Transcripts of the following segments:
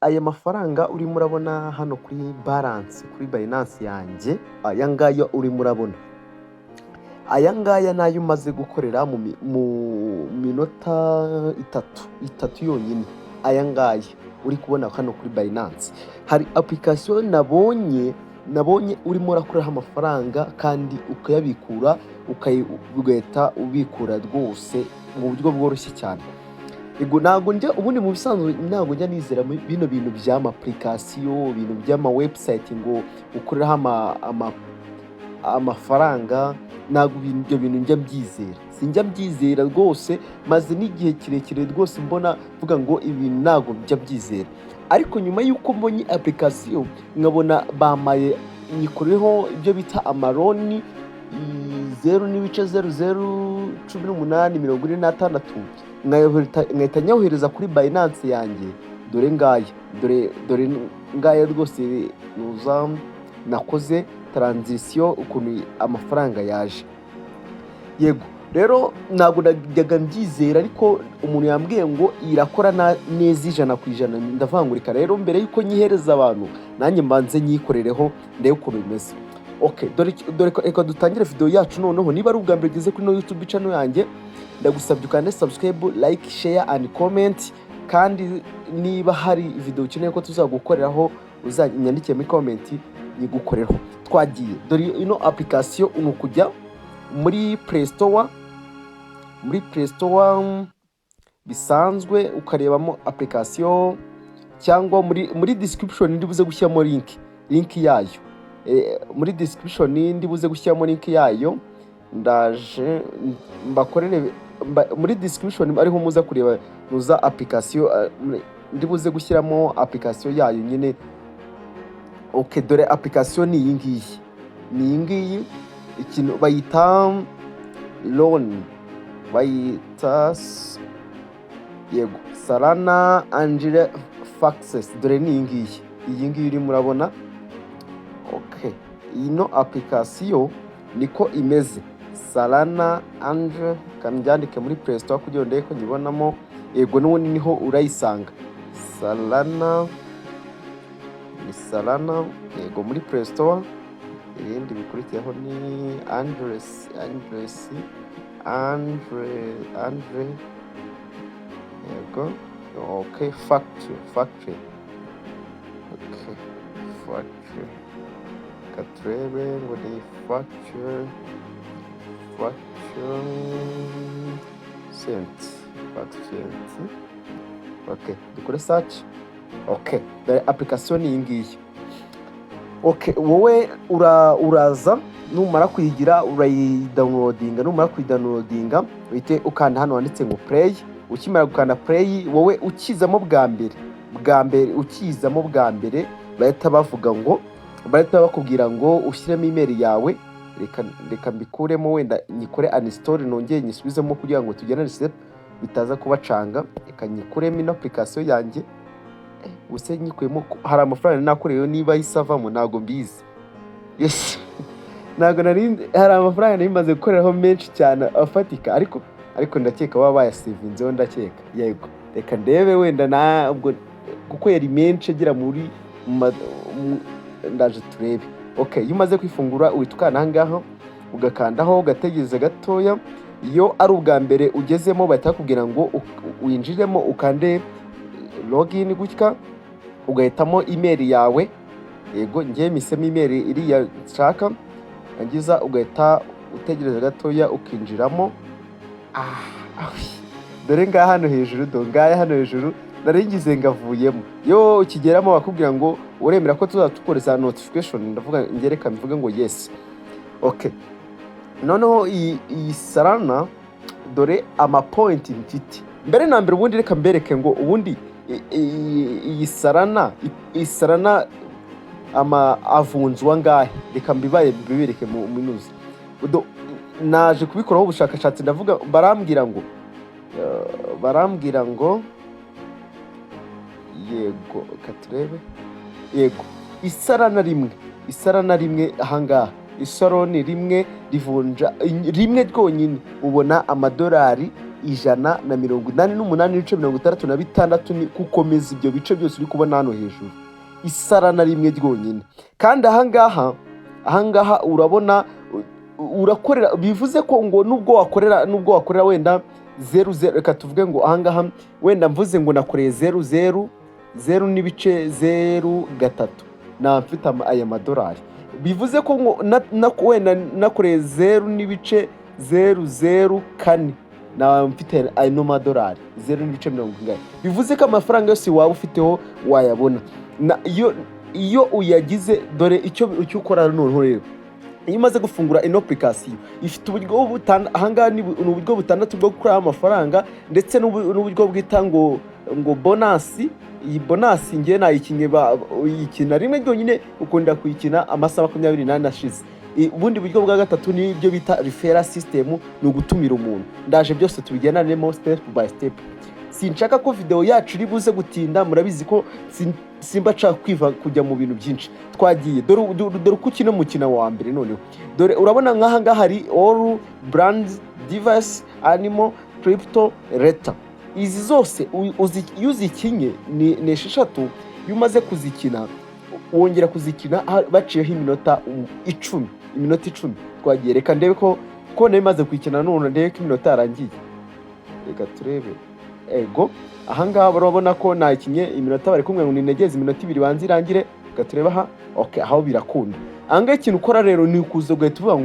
aya mafaranga urimo urabona hano kuri balance kuri Binance yanjye, aya ngaya urimo urabona, aya ngaya nayo umaze gukorera mu minota itatu yonyine. Aya ngaya uri kubona hano kuri Binance, hari application nabonye urimo urakoreraho amafaranga kandi ukayabikura ugahita ubikura rwose mu buryo bworoshye cyane. Ego ntago njya ubundi mu bisanzwe ntago njya nizera bino bintu by'ama application, ibintu by'ama website ngo ukoreraho amafaranga, ntago ibyo bintu njya mbyizera, sinjya mbyizera rwose, maze n'igihe kirekire rwose mbona vuga ngo ibintu ntago njya byizera. Ariko nyuma y'uko mbonye application nkabona bamaye nyikoreho ibyo bita amaroni 0.001846 nkahita nyohereza kuri Binance yanjye. Dore ngaya rwose nuza nakoze transition ukuntu amafaranga yaje. Yego rero ntabwo najyaga mbyizera, ariko umuntu yambwiye ngo irakora neza 100%. Ndavangurika rero mbere yuko nyihereza abantu nanjye mbanze nyikorereho ndebe uko bimeze. Okay, dore reka dutangire video yacu noneho. Niba ari ubwa mbere ugeze kuri no YouTube channel yanjye, ndagusabye ukande subscribe, like, share and comment, kandi niba hari video ukeneye ko tuzagukoreraho uzanyandike muri comment nyigukoreraho. Twagiye. Dore ino application unukujya muri Play Store, bisanzwe ukarebamo application, cyangwa muri description ndibuze gushyiramo link yayo. Muri description ndibuze gushyiramo link yayo, ndaje mbakorere muri description ariho muza kureba nuza application, ndibuze gushyiramo application yayo nyine. Okay, dore application ni iyi ngiyi, ikintu bayita loan, bayita yego Solana Angel Faxes. Dore ni iyi ngiyi uri murabona. Okay, ino application niko imeze, Solana Angel, kanjyandike muri Play Store kugira ndeke ko nyibonamo. Yego n'ubundi niho urayisanga Solana, ni Solana, yego muri Play Store. Ibindi bikurikiyeho ni Andres, yego. Okay, factory. Okay, factory. Katrebe ngo ni factory cent. Okay, dukore search. Okay, the application iyi ngiyi. Okay, wowe uraza numara kuyigira urayidownloadinga. Numara kuyidownloadinga uhite ukanda hano wanditse ngo play. Ukimara gukanda play, wowe ukizamo bwa mbere bahita bakubwira ngo ushyiremo email yawe. Reka mbikuremo wenda nyikore uninstall nongeye nyisubizemo kugira ngo tugene reset bitaza kubacanga. Reka nyikuremo ino application yanjye. Use nyikuyemo, hari amafaranga nakoreyo niba isavamo ntago mbizi. Yes. Ntago hari amafaranga nimaze gukoreraho menshi cyane afatika, ariko ndakeka baba bayasevinzeho ndakeka. Yego, reka ndebe wenda nabwo kuko yari menshi agira muri ndaje turebe. Okay, iyo umaze kwifungura uhita aha ngaha ugakandaho ugategereza gatoya. Iyo ari ubwa mbere ugezemo bahita bakubwira ngo winjiremo ukande login gutya, ugahitamo email yawe. Yego ngiye misemo email iriya nshaka, angiza ugahita utegereza gatoya ukinjiramo. Dore ngaha hano hejuru naringize ngavuyemo. Yo ukigeramo bakubwira ngo uremera ko tuzatukoreza notification, ndavuga ngereka mvuge ngo yes. Okay, noneho iyi Solana dore ama point mfite. Mbere na mbere ubundi reka mbereke ngo ubundi iyi Solana ama avunjwa ngahe. Reka mbibereke mu minuzi. Naje kubikoraho ubushakashatsi, ndavuga barambwira ngo yego katurebe. Yego Solana rimwe ahangaha, isoroni rimwe rivunja rimwe rwonyine ubona amadolari 188.66 ni gukomeza ibyo bice byose uri kubona hano hejuru, isara na rimwe ryonyine. kandi ahangaha urabona urakorera, bivuze ko ngo nubwo wakorera wenda 00, reka tuvuge ngo ahangaha wenda mvuze ngo nakoreye 00 n'ibice 03 na mfite aya madolari, bivuze ko ngo wenda nakoreye 0 n'ibice 004 na mfite ayo madolari 0 n'ibice 40. bivuze ko amafaranga yose waba ufiteho wayabona. iyo uyagize, dore icyo ukora noneho rero, iyo umaze gufungura ino application ifite uburyo ahangaha ni uburyo butandatu bwo gukora amafaranga, ndetse n'uburyo bwita ngo bonasi. iyi bonasi ngiye nayikinye uyikina rimwe ryonyine, ukunda kuyikina amasaha 28 ashize. ubundi buryo bwa gatatu ni ibyo bita referral system, ni ugutumira umuntu. ndaje byose tubigenanemo step by step. sinshaka ko video yacu iri buze gutinda, murabizi ko simba nshaka kujya mu bintu byinshi. twagiye dore uko ukina mukina wa mbere. noneho dore urabona nk'ahangaha hari all brands, device, animal, crypto, reta. izi zose iyo uzikinye ni 6. iyo umaze kuzikina wongera kuzikina baciyeho iminota 10. twagiye, reka ndebe ko namaze kuyikina, none ndebe ko iminota yarangiye. reka turebe. ego ahangaha urabona ko nakinye iminota bari kumwe ngo ninegeze iminota 2 banze irangire. reka turebe aha. okay, aho birakunda. ahangaha ikintu ukora rero ni ukuza ugahita uvuga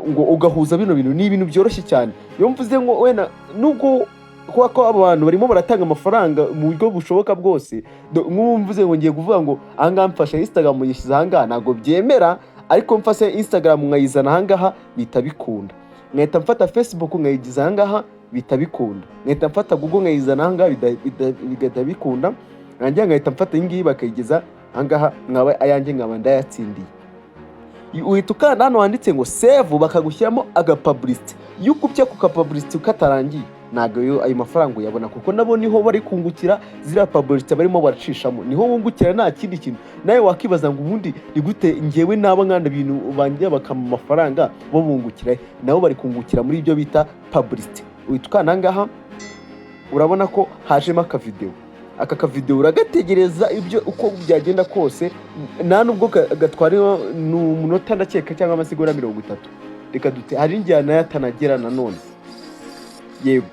ngo ugahuza bino bintu. ni ibintu byoroshye cyane. iyo mvuze ngo wenda nubwo kuba ko abantu barimo baratanga amafaranga mu buryo bushoboka bwose, nk'ubu mvuze ngo ngiye kuvuga ngo ahangaha mfashe Instagram yishyize ahangaha, ntabwo byemera. ariko mfashe Instagram nkayizana ahangaha bita bikunda. nkahita mfata Facebook nkayigiza ahangaha bita bikunda. nkahita mfata Google nkayizana ahangaha bigahita bikunda. nanjye nkahita mfata iyi ngiyi bakayigeza ahangaha, nkaba ayanjye nkaba ndayatsindiye. uhita ukanda hano handitse ngo save, bakagushyiramo agapublicity. iyo ukubye ku kapublicity katarangiye, ntabwo ayo mafaranga uyabona, kuko nabo niho bari kungukira. ziriya publicity barimo baracishamo niho wungukira, nta kindi kintu. nawe wakibaza ngo ubundi ni gute ngewe naba nkanda ibintu bangiye bakama amafaranga bo bungukira, nabo bari kungukira muri ibyo bita publicity. uhita ukanda ahangaha, urabona ko hajemo akavideo. aka kavideo uragategereza ibyo uko byagenda kose, nta nubwo gatwara n'umunota ndakeka cyangwa amasegonda 30. reka dute hari injyana yatanagera nanone. yego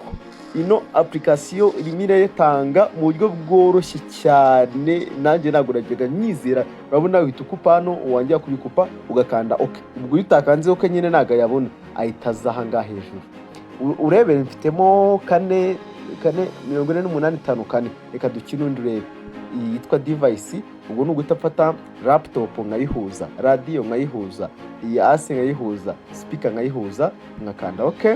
ino application irimo irayitanga mu buryo bworoshye cyane. nanjye naguragega nyizera. urabona uhita ukupa hano, wangiye kubikupa ugakanda okay. ubwo utakanze okay nyine naga yabona ahita aza ahangaha hejuru. urebe mfitemo 44854. reka dukine undi urebe. iyi yitwa device. ubwo nuguta mfata laptop nkayihuza, radio nkayihuza, iyi AC nkayihuza, speaker nkayihuza, nkakanda okay.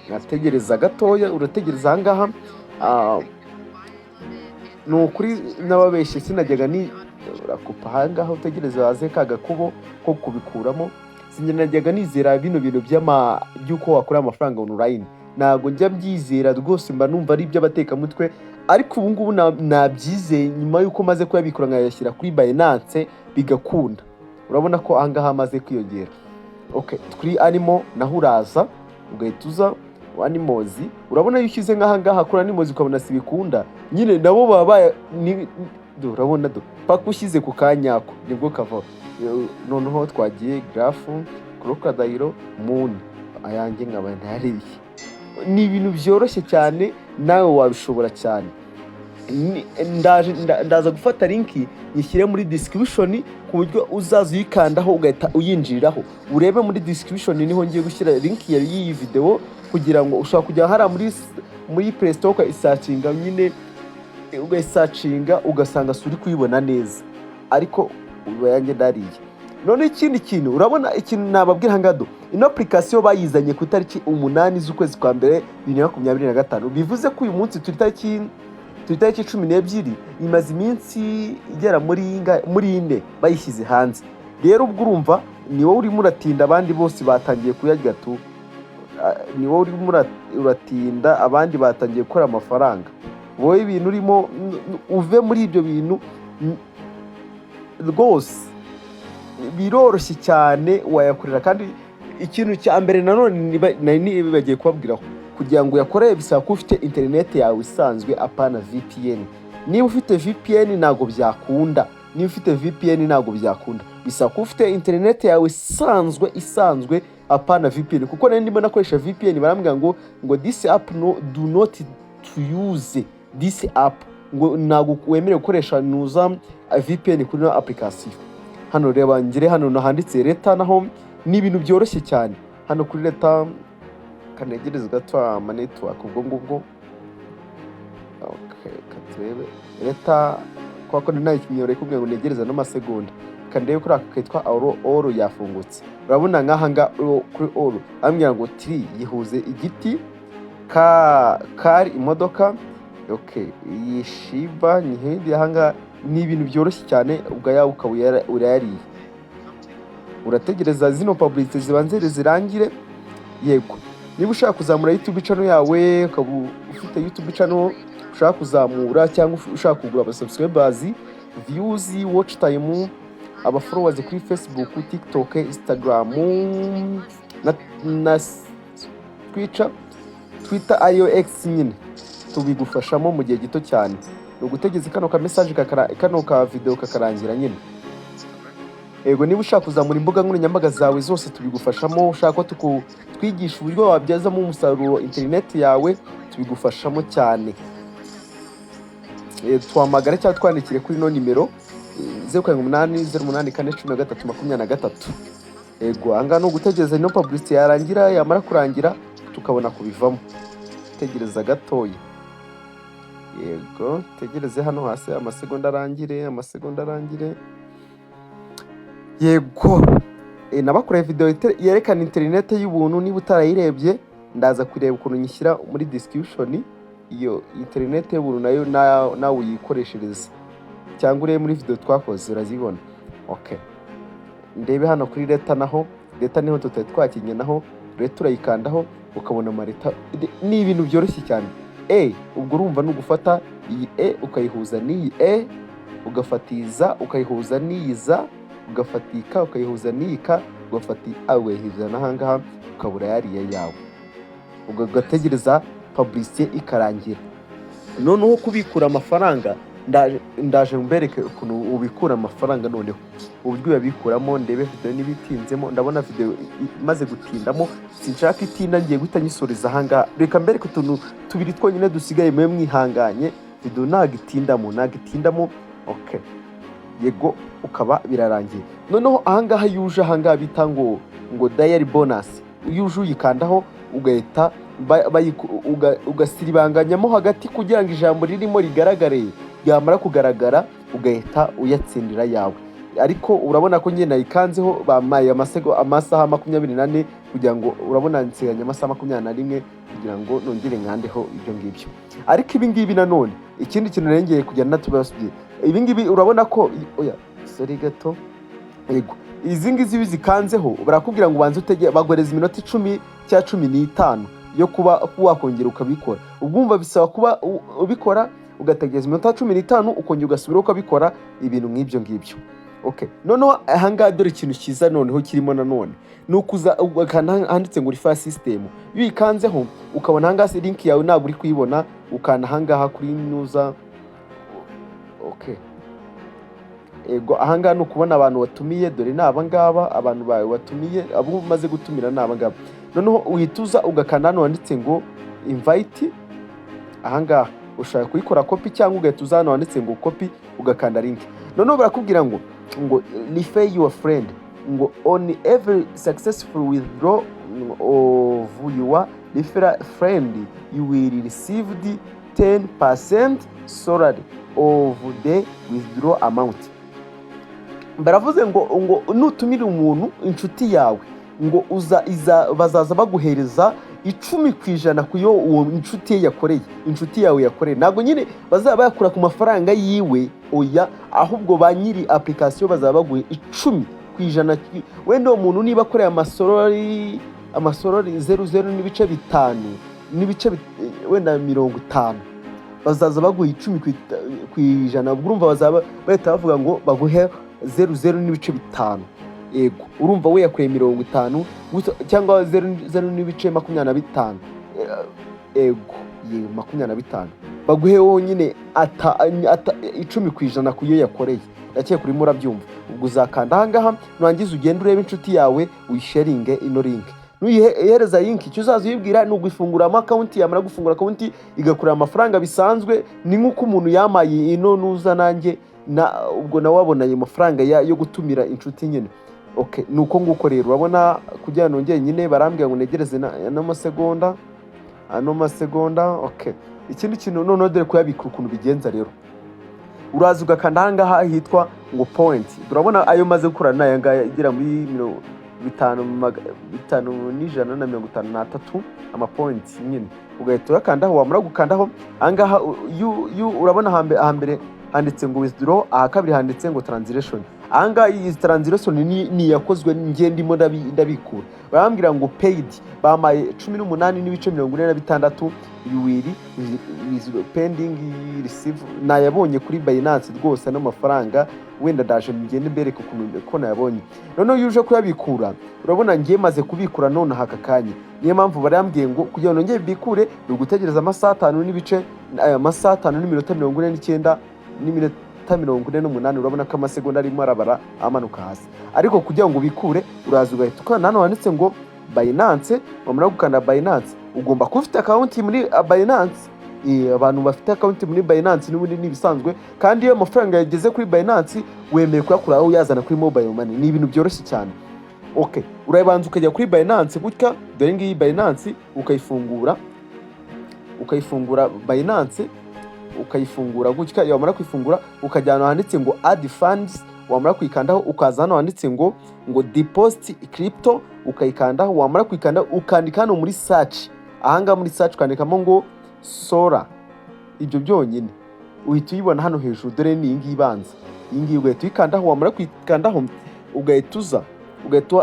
nategereza gatoya. urategereza ahangaha. nukuri nababeshye sinajyaga ni urakupa ahangaha utegereza waze kagakubo ko kubikuramo. sinajyaga nizera bino bintu by'uko wakora amafaranga online. ntago njya byizera rwose, mba numva ari iby'abateka mutwe. ariko ubu ngubu nabyizeye nyuma yuko maze kuyabikura nkayashyira kuri Binance bigakunda. urabona ko ahangaha amaze kwiyongera. okay, kuri animal naho uraza ugahita uza animals. urabona iyo ushyize nk'ahangaha kuri animals ukabona si bikunda nyine, nabo baba urabona paka ushyize ku kanyako nibwo kava. noneho twagiye graph, crocodile, moon, ayanjye nkaba ntariye. ni ibintu byoroshye cyane, nawe wabishobora cyane. ndaza gufata linki nyishyire muri description ku buryo uzaza uyikandaho ugahita uyinjiriraho. urebe muri description niho ngiye gushyira linki y'iyi video, kugira ngo ushobora kujya hara muri Play Store ukayisearchinga nyine, ugasearchinga ugasanga suri kuyibona neza. ariko ubayange ndariye. none ikindi kintu, urabona ikintu nababwira ngado, ino application bayizanye ku tariki 8 z'ukwezi kwa mbere 2025. bivuze ko uyu munsi turi tariki 12, imaze iminsi igera muri 4 bayishyize hanze. rero ubwo urumva ni wowe urimo uratinda, abandi bose batangiye kuyarya tu. ni wowe urimo uratinda, abandi batangiye gukora amafaranga. wowe ibintu urimo uve muri ibyo bintu rwose. biroroshye cyane wayakorera, kandi ikintu cya mbere nanone nari bagiye kubabwiraho kugira ngo yakoreye bisaba ko ufite internet yawe isanzwe apana VPN. Niba ufite VPN ntago byakunda, bisaba ko ufite internet yawe isanzwe apana VPN, kuko nari ndimo nakoresha VPN barambwira ngo this app do not to use this app, ngo ntago wemerewe gukoresha nuza VPN kuri no application. Hano reba ngire hano nahanditse leta naho ni ibintu byoroshye cyane. Hano kuri leta kanegereza gato ama network ubwo ngubwo. Okay, katrebe leta kwa ko nta ikinyore kubwe ngo negereza no masegonda. Kandebe kuri akitwa oro yafungutse. Urabona nkahanga kuri oro ambwira ngo 3 yihuze igiti kari imodoka. Okay, yishiba nyihindi hanga ni ibintu byoroshye cyane ubwa yawe ukaba urayariye. Urategereza zino publicity zibanzere zirangire. Yego, niba ushaka kuzamura YouTube channel yawe, ukaba ufite YouTube channel ushaka kuzamura cyangwa ushaka kugura aba subscribers, views, watch time, aba followers kuri Facebook, TikTok, Instagram na Twitter IOX nyine tubigufashamo mu gihe gito cyane. No gutegeza kano ka message kano ka video kakarangira nyine. Ego, niba ushaka kuzamura imbuga nkoranyambaga zawe zose tubigufashamo. Ushaka ko twigisha uburyo wabyazamo umusaruro internet yawe tubigufashamo cyane. Twamagara cyangwa twandikire kuri no nimero 0808041323. Ego, anga no gutegeza ino publicity yarangira, yamara kurangira tukabona kubivamo. Tegereza gatoya. Yego, tegereze hano hasi amasegonda arangire. Yego, nabakoreye video yerekana internet y'ubuntu. Niba utarayirebye ndaza kureba ukuntu nyishyira muri description. Iyo internet y'ubuntu nayo nawe uyikoreshereza cyangwa urebe muri video twakoze urazibona. Okay, ndebe hano kuri leta naho, leta niho twakinye naho, leta turayikandaho ukabona amareta. Ni ibintu byoroshye cyane. Ubwo urumva no gufata iyi ukayihuza n'iyi ugafatiza ukayihuza n'iyiza, ugafatika ukayihuza n'ika, ugafati awehiza nahangaha ukabura yariye yawe. Ubwo gategereza publicity ikarangira. Noneho kubikura amafaranga ndaje mbereke ukuntu ubikura amafaranga. Noneho uburyo yabikuramo ndebe video nibitinzemo. Ndabona video maze gutindamo, sinshaka itinda ngiye guhita nyisoreza hanga. Reka mbereke utuntu tubiri twonyine dusigaye mwe mwihanganye. Video nagitindamo. Okay, yego, ukaba birarangiye. Noneho ahangaha yuje ahangaha bita ngo diary bonus. Yuje uyikandaho ugahita ugasiribanganyamo hagati kugira ngo ijambo ririmo rigaragare. Yamara kugaragara ugahita uyatsindira yawe. Ariko urabona ko nyine nayikanzeho bamaye amasaha 24 kugira ngo urabona nsiganya amasaha 21 kugira ngo nongere nkandeho ibyo ngibyo. Ariko ibi ngibi nanone ikindi kintu nengeye kujya natubasubye. Ibi ngibi urabona ko sorry gato. Yego, izi ngizi bizikanzeho barakubwira ngo ubanze bagoreza iminota 10 cya 15 yo kuba wakongera ukabikora. Ubwumva bisaba kuba ubikora ugategeza iminota 15 ukongera ugasubira ukabikora ibintu nk'ibyo ngibyo. Okay, noneho ahangaha dore ikintu cyiza noneho kirimo nanone nukuza handitse ngo refer system. Iyo ikanzeho ukabona ahangaha link yawe ntabwo uri kuyibona, ukana ahangaha kuri nuza. Okay, ego, ahangaha no kubona abantu watumiye. Dore naba ngaba abantu bawe watumiye, abo umaze gutumira naba ngaba. Noneho uhituza ugakana hano wanditse ngo invite. Ahangaha ushaka kuyikora copy cyangwa ugahituza hano wanditse ngo copy ugakanda link. Noneho barakubwira ngo refer your friend, ngo on every successful withdraw of your referral friend you will receive the 10% salary of the withdraw amount. Baravuze ngo nutumira umuntu inshuti yawe ngo bazaza baguhereza 10% kuyo uwo inshuti yakoreye, inshuti yawe yakoreye. Nago nyine bazaba bayakura ku mafaranga yiwe, oya, ahubwo ba nyiri application bazaba baguye 10%. Wenda umuntu niba akoreye amasorori 0.5 wenda 50, bazaza baguye 10%. Urumva bazaba bahita bavuga ngo baguhe 0.5. yego urumva we yakuye 50 cyangwa 0.25 yego 25 baguhe wonyine ata 10% kuyo yakoreye. Ndakeye kuri murabyumva. Ubwo uzakanda ahangaha nurangiza ugenda ureba inshuti yawe uyisharinge ino link. Nuyihereza link icyo uzaza uyibwira ni ugufungura account, yamara gufungura account igakurira amafaranga bisanzwe. Ni nkuko umuntu yamaye ino nuza nanjye ubwo nawe wabona ayo mafaranga yo gutumira inshuti nyine. Okay, nuko nguko rero urabona kugira nongeye nyine barambwira ngo negereze ano masegonda. Okay, ikindi kintu none dore ko yabika ukuntu bigenza rero. Uraza ugakanda ahangaha hitwa ngo point. Turabona ayo maze gukora nayo ngaya igira muri 5,153 ama points nyine. Ugahita ukandaho, wamara gukandaho ahangaha urabona hambere handitse ngo withdraw, aha kabiri handitse ngo translation. Ahangaha iyi translation ni yakozwe ngiye ndimo ndabikura. Barambwira ngo paid bamaye 18.46 yuwiri pending receive. Nayabonye kuri Binance rwose n'amafaranga wenda daje ngende mbere ko nayabonye. None yuje kuyabikura urabona ngiye maze kubikura none hakakanye. Niyo mpamvu barambwiye ngo kugira ngo ngeye bikure ni gutegereza amasaha 5 n'ibice, amasaha 5 n'iminota 49 n'iminota 48. Urabona ko amasegonda arimo arabara amanuka hasi. Ariko kugira ngo ubikure uraza ugahita ukana hano handitse ngo Binance. Wamara gukanda Binance ugomba kufite account muri Binance. Abantu bafite account muri Binance n'ubundi nibisanzwe, kandi iyo amafaranga yageze kuri Binance wemeye kuyakura aho yazana kuri mobile money. Ni ibintu byoroshye cyane. Okay, urabanza ukajya kuri Binance gutya, dore ngiyi Binance ukayifungura Binance ukayifungura gutya. Yamara kwifungura ukajyana handitse ngo add funds. Wamara kwikandaho ukaza hano handitse ngo deposit crypto, ukayikandaho. Wamara kwikanda ukandika hano muri search. Ahanga muri search ukandikamo ngo Sora. Ibyo byonyine uhita uyibona hano hejuru, dore ni ingi ibanza. Ingi ugahita uyikandaho. Wamara kwikandaho ugahita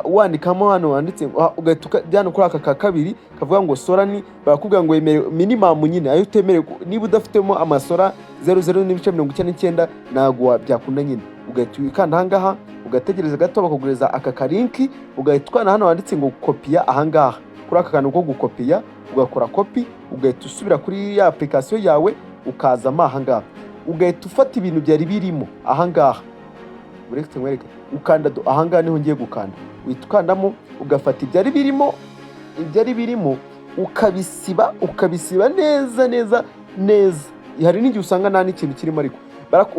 wandikamo hano handitse ugahita byano kuri aka kabiri kavuga ngo Sora. Ni barakubwira ngo minimum nyine ayo utemere. Niba udafitemo amasora 00.99 nagwa byakunda nyine. Ugahita ukanda ahangaha ugategereza gato bakugureza aka link. Ugahita ukana hano handitse ngo kopia ahangaha kuri aka kantu ko gukopiya. Ugakora copy ugahita usubira kuri ya application yawe ukaza ahangaha. Ugahita ufata ibintu byari birimo ahangaha. Uretse mwereke ukanda ahangaha niho ngiye gukanda. Uhita ukandamo ugafata ibyari birimo ukabisiba neza. Hari n'igihe usanga nta n'ikintu kirimo, ariko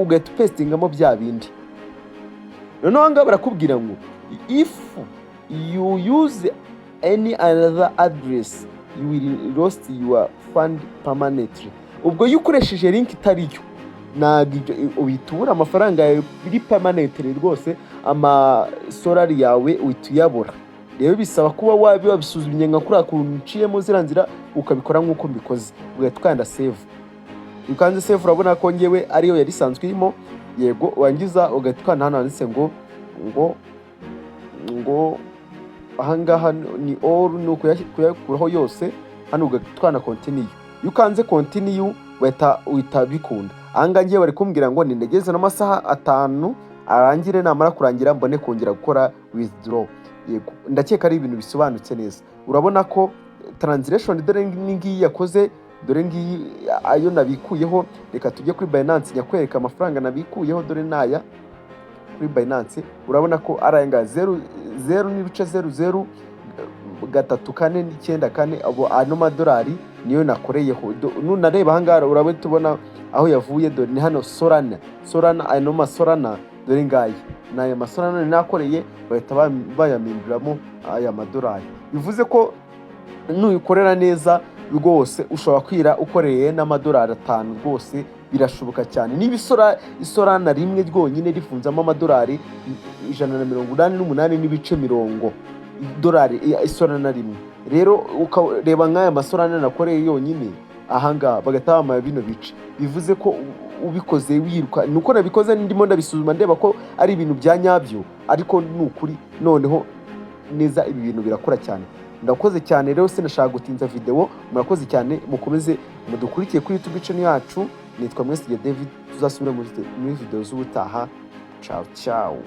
ugahita pastingamo bya bindi. Noneho ahangaha barakubwira ngo if you use any other address you will lost your fund permanently. Ubwo iyo ukoresheje link itariyo ntabwo ubitubura amafaranga yawe biri permanently rwose. Amasora yawe uhita uyabura. Rero bisaba kuba wabisuzumye nka kuri akuntu nciyemo ziranzira ukabikora nk'uko mbikoze. Ugahita ukanda save. Ukanze save urabona ko ngewe ariyo yari isanzwe irimo. Yego wangiza ugahita ukanda hano handitse ngo ahangaha ni all nuko kuyakuraho yose. Hano ugahita continue. Iyo ukanze continue uhita bikunda. Ahangaha ngiye bari kumbwira ngo nindegeze n'amasaha 5 arangire, namara kurangira mbone kongera gukora withdraw. Yego ndakeka ari ibintu bisobanutse neza. Urabona ko translation dore ngiyi yakoze, dore ngiyi ayo nabikuyeho. Reka tujye kuri Binance nyakwereka amafaranga nabikuyeho. Dore naya kuri Binance urabona ko aranga 0.00349 abo ano madolari niyo nakoreyeho. Nunareba ahangaha urabona tubona aho yavuye. Dore ni hano Solana ano masorana. Dore ngaye naya masorana nakoreye bahita bayaminduramo aya madolari. Bivuze ko nuyikorera neza rwose ushobora kwira ukoreye n'amadolari 5 rwose birashoboka cyane. Niba isorana rimwe ryonyine rifunzamo amadolari 188.40 dolari isorana rimwe. Rero ukareba nk'aya masorana nakoreye yonyine ahangaha bagahita bamaya bino bice. Bivuze ko ubikoze wiruka. Nuko nabikoze ndimo ndabisuzuma ndeba ko ari ibintu bya nyabyo, ariko nukuri noneho neza ibi bintu birakora cyane. Ndakoze cyane rero sinashaka gutinza video. Murakoze cyane, mukomeze mudukurikiye kuri YouTube channel yacu. Nitwa Mwese David. Tuzasubira muri video z'ubutaha. Ciao.